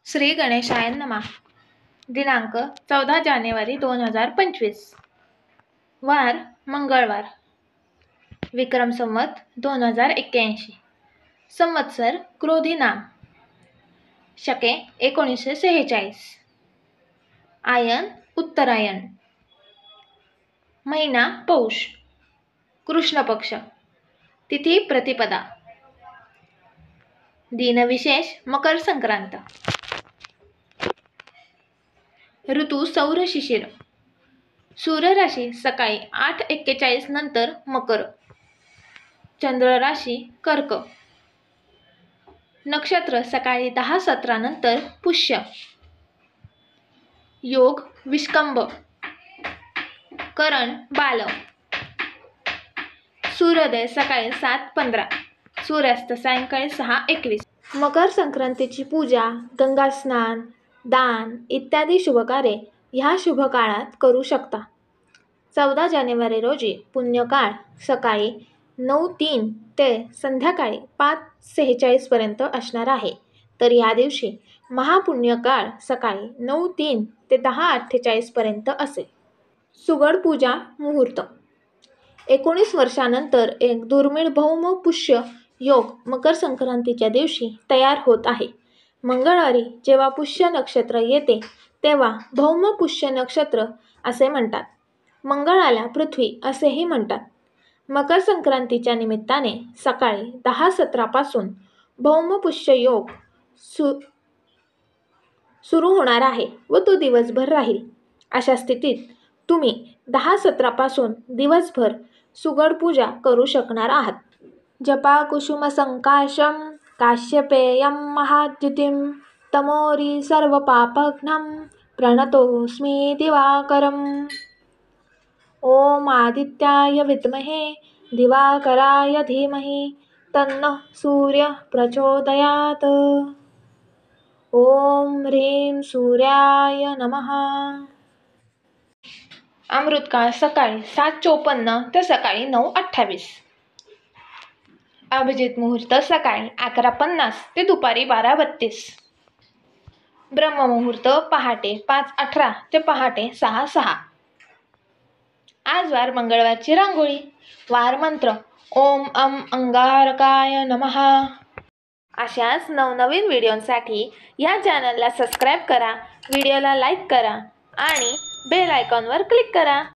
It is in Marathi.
श्री गणेशाय नमः। दिनांक 14 जानेवारी 2025, वार मंगळवार, विक्रम संवत 2081, संवत्सर क्रोधी नाम, शके 1946, आयन उत्तरायण, महिना पौष, कृष्ण पक्ष, तिथी प्रतिपदा, दिनविशेष मकर संक्रांत, ऋतू सौर शिशिर, सूर्य राशी सकाळी 8:41 नंतर मकर, चंद्र राशी कर्क, नक्षत्र सकाळी 10:17 नंतर पुष्य, योग विष्कंभ, करण बाल, सूर्योदय सकाळी 7:15, सूर्यास्त सायंकाळी 6:21. मकर संक्रांतीची पूजा, गंगा स्नान, दान इत्यादी शुभकार्ये ह्या शुभ काळात करू शकता. 14 जानेवारी रोजी पुण्यकाळ सकाळी 9:03 ते संध्याकाळी 5:46 पर्यंत असणार आहे, तर या दिवशी महापुण्यकाळ सकाळी 9:03 ते 10:48 पर्यंत असेल. सुगड पूजा मुहूर्त. 19 वर्षानंतर एक दुर्मिळ भौम पुष्य योग मकर संक्रांतीच्या दिवशी तयार होत आहे. मंगळवारी जेव्हा पुष्य नक्षत्र येते तेव्हा भौम पुष्य नक्षत्र असे म्हणतात. मंगळाला पृथ्वी असेही म्हणतात. मकर संक्रांतीच्या निमित्ताने सकाळी 10:17 पासून भौम पुष्य योग सुरू होणार आहे व तो दिवसभर राहील. अशा स्थितीत तुम्ही 10:17 पासून दिवसभर सुगड पूजा करू शकणार आहात. जपा कुसुम संकाशम काश्यपेयम महाद्युतिम तमोरी सर्व पापघ्नं प्रणतोस्मी दिवाकरम. ओम आदित्याय विद्महे दिवाकराय धीमहि तन्नः सूर्य प्रचोदयात. ओम ह्रीं सूर्याय नमः. अमृतकाळ सकाळी 7:54 ते सकाळी 9:28. अभिजित मुहूर्त सकाळी 11:50 ते दुपारी 12:32. ब्रह्ममुहूर्त पहाटे 5:18 ते पहाटे 6:06. आज वार मंगळवारची रांगोळी. वार मंत्र ओम अंगारकाय नमः. अशाच नवनवीन व्हिडिओंसाठी या चॅनलला सबस्क्राईब करा, व्हिडिओला लाईक करा आणि बेल आयकॉनवर क्लिक करा.